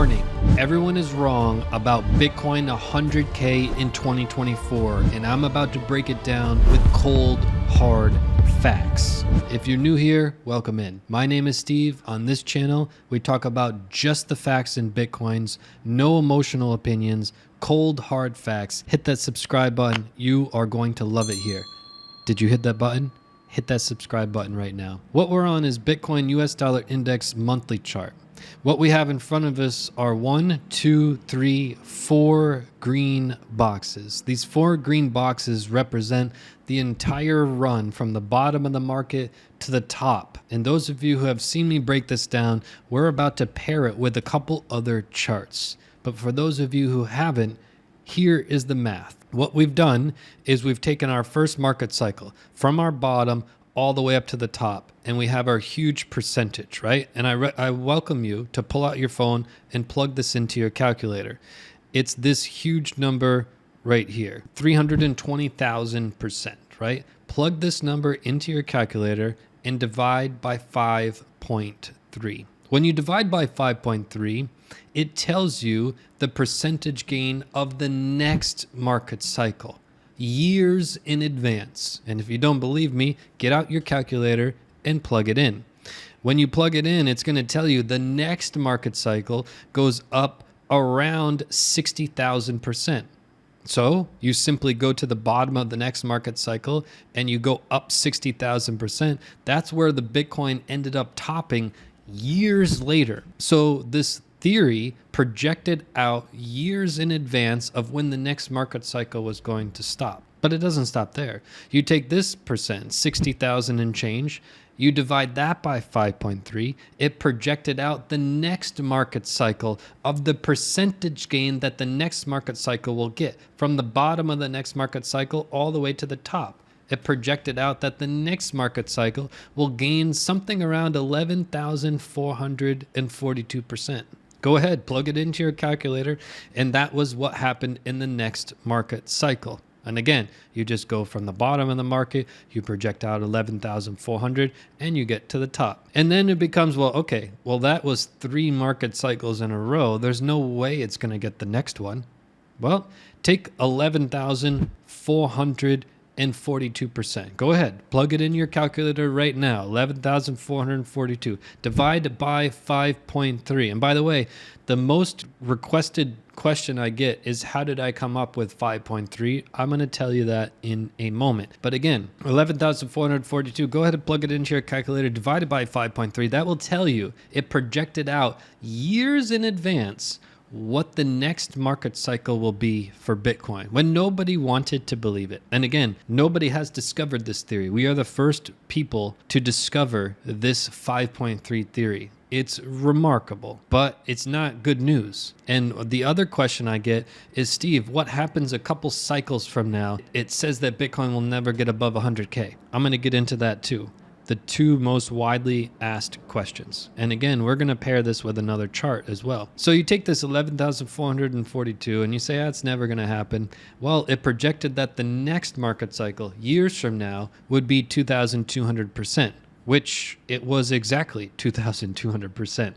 Warning, everyone is wrong about Bitcoin 100K in 2024, and I'm about to break it down with cold, hard facts. If you're new here, welcome in. My name is Steve. On this channel, we talk about just the facts in Bitcoins, no emotional opinions, cold, hard facts. Hit that subscribe button. You are going to love it here. Did you hit that button? Hit that subscribe button right now. What we're on is Bitcoin US dollar index monthly chart. What we have in front of us are 4 green boxes. These 4 green boxes represent the entire run from the bottom of the market to the top. And those of you who have seen me break this down, we're about to pair it with a couple other charts. But for those of you who haven't, here is the math. What we've done is we've taken our first market cycle from our bottom all the way up to the top, and we have our huge percentage, right? And I welcome you to pull out your phone and plug this into your calculator. It's this huge number right here, 320,000%, right? Plug this number into your calculator and divide by 5.3. When you divide by 5.3, it tells you the percentage gain of the next market cycle, years in advance. And if you don't believe me, get out your calculator and plug it in. When you plug it in, it's going to tell you the next market cycle goes up around 60,000%. So you simply go to the bottom of the next market cycle and you go up 60,000%. That's where the Bitcoin ended up topping years later. So this theory projected out years in advance of when the next market cycle was going to stop. But it doesn't stop there. You take this percent, 60,000 and change, you divide that by 5.3, it projected out the next market cycle of the percentage gain that the next market cycle will get from the bottom of the next market cycle all the way to the top. It projected out that the next market cycle will gain something around 11,442%. Go ahead, plug it into your calculator, and that was what happened in the next market cycle. And again, you just go from the bottom of the market, you project out 11,400, and you get to the top. And then it becomes, well, okay, well, that was 3 market cycles in a row. There's no way it's going to get the next one. Well, take 11,442%. Go ahead, plug it in your calculator right now. 11,442. Divide by 5.3. And by the way, the most requested question I get is, how did I come up with 5.3? I'm going to tell you that in a moment. But again, 11,442, go ahead and plug it into your calculator, divided by 5.3. That will tell you it projected out years in advance what the next market cycle will be for Bitcoin when nobody wanted to believe it. And again, nobody has discovered this theory. We are the first people to discover this 5.3 theory. It's remarkable, but it's not good news. And the other question I get is, Steve, what happens a couple cycles from now? It says that Bitcoin will never get above 100K. I'm going to get into that too. The 2 most widely asked questions. And again, we're going to pair this with another chart as well. So you take this 11,442 and you say, that's never going to happen. Well, it projected that the next market cycle, years from now, would be 2,200%, which it was exactly 2,200%.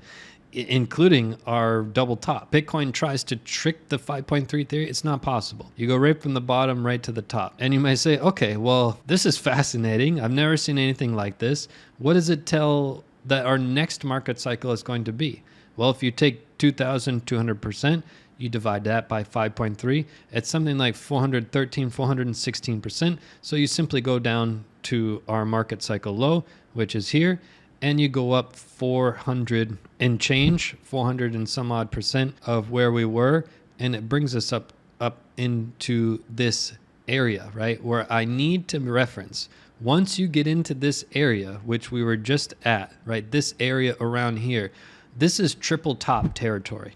Including our double top. Bitcoin tries to trick the 5.3 theory. It's not possible. You go right from the bottom right to the top. And you might say, okay, well, this is fascinating. I've never seen anything like this. What does it tell that our next market cycle is going to be? Well, if you take 2,200%, you divide that by 5.3, it's something like 413, 416%. So you simply go down to our market cycle low, which is here, and you go up 400 and change, 400 and some odd percent of where we were, and it brings us up into this area, right, where I need to reference. Once you get into this area, which we were just at, right, this area around here, this is triple top territory.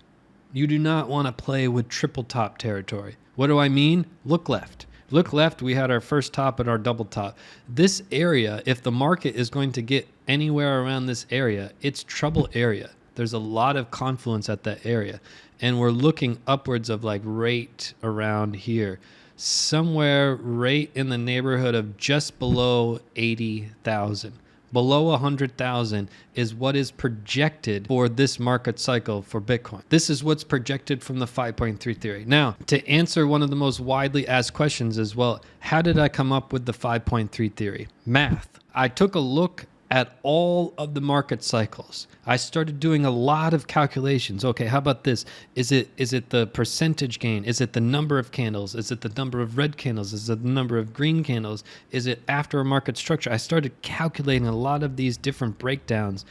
You do not want to play with triple top territory. What do I mean? Look left. Look left, we had our first top and our double top. This area, if the market is going to get anywhere around this area, it's trouble area. There's a lot of confluence at that area. And we're looking upwards of like right around here. Somewhere right in the neighborhood of just below 80,000. below 100,000 is what is projected for this market cycle for Bitcoin. This is what's projected from the 5.3 theory. Now, to answer one of the most widely asked questions as well, how did I come up with the 5.3 theory? Math. I took a look at all of the market cycles. I started doing a lot of calculations. Okay, how about this? Is it the percentage gain? Is it the number of candles? Is it the number of red candles? Is it the number of green candles? Is it after a market structure? I started calculating a lot of these different breakdowns,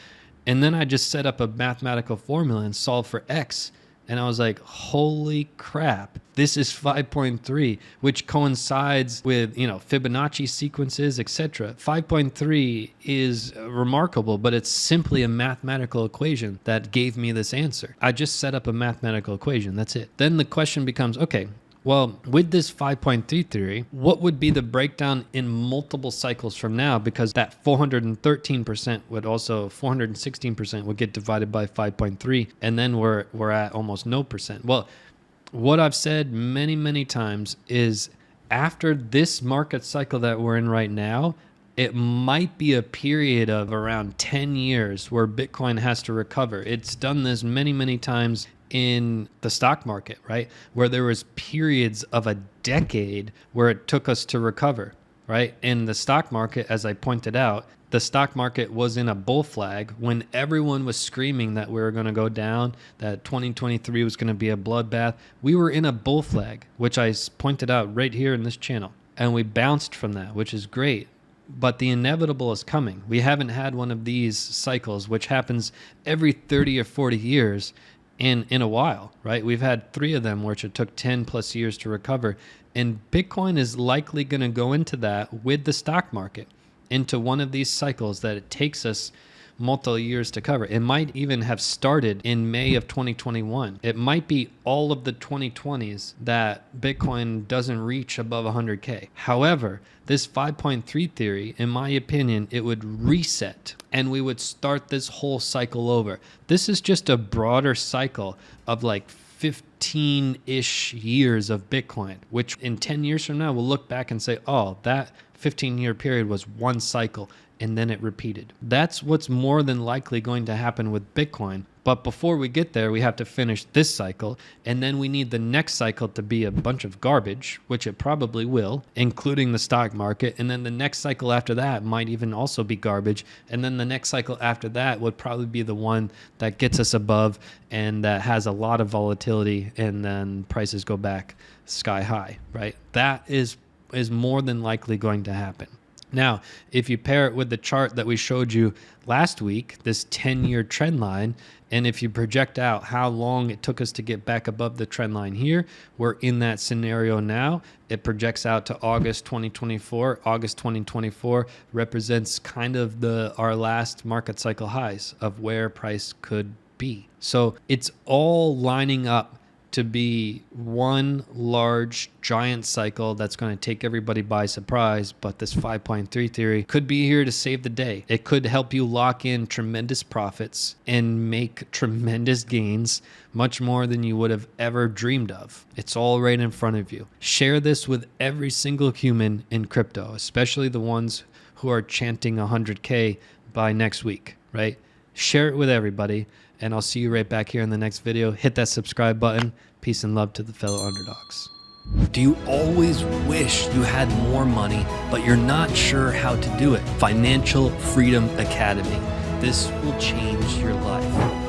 and then I just set up a mathematical formula and solved for X. And I was like, holy crap, this is 5.3, which coincides with, Fibonacci sequences, etc. 5.3 is remarkable, but it's simply a mathematical equation that gave me this answer. I just set up a mathematical equation. That's it. Then the question becomes, okay, well, with this 5.3 theory, what would be the breakdown in multiple cycles from now? Because that 413% would also, 416% would get divided by 5.3, and then we're at almost no percent. Well, what I've said many, many times is after this market cycle that we're in right now, it might be a period of around 10 years where Bitcoin has to recover. It's done this many, many times in the stock market, right? Where there was periods of a decade where it took us to recover, right? In the stock market, as I pointed out, the stock market was in a bull flag when everyone was screaming that we were going to go down, that 2023 was going to be a bloodbath. We were in a bull flag, which I pointed out right here in this channel. And we bounced from that, which is great. But the inevitable is coming. We haven't had one of these cycles, which happens every 30 or 40 years in a while, right? We've had 3 of them, which it took 10 plus years to recover. And Bitcoin is likely going to go into that with the stock market, into one of these cycles that it takes us multiple years to cover. It might even have started in May of 2021. It might be all of the 2020s that Bitcoin doesn't reach above 100K. However, this 5.3 theory, in my opinion, it would reset and we would start this whole cycle over. This is just a broader cycle of like 15-ish years of Bitcoin, which in 10 years from now, we'll look back and say, oh, that 15-year period was one cycle and then it repeated. That's what's more than likely going to happen with Bitcoin. But before we get there, we have to finish this cycle, and then we need the next cycle to be a bunch of garbage, which it probably will, including the stock market. And then the next cycle after that might even also be garbage. And then the next cycle after that would probably be the one that gets us above and that has a lot of volatility, and then prices go back sky high, right? That is more than likely going to happen. Now, if you pair it with the chart that we showed you last week, this 10-year trend line, and if you project out how long it took us to get back above the trend line here, we're in that scenario now. It projects out to August 2024. August 2024 represents kind of our last market cycle highs of where price could be. So it's all lining up to be one large giant cycle that's going to take everybody by surprise. But this 5.3 theory could be here to save the day. It could help you lock in tremendous profits and make tremendous gains, much more than you would have ever dreamed of. It's all right in front of you. Share this with every single human in crypto, especially the ones who are chanting 100K by next week, right? Share it with everybody, and I'll see you right back here in the next video. Hit that subscribe button. Peace and love to the fellow underdogs. Do you always wish you had more money, but you're not sure how to do it? Financial Freedom Academy. This will change your life.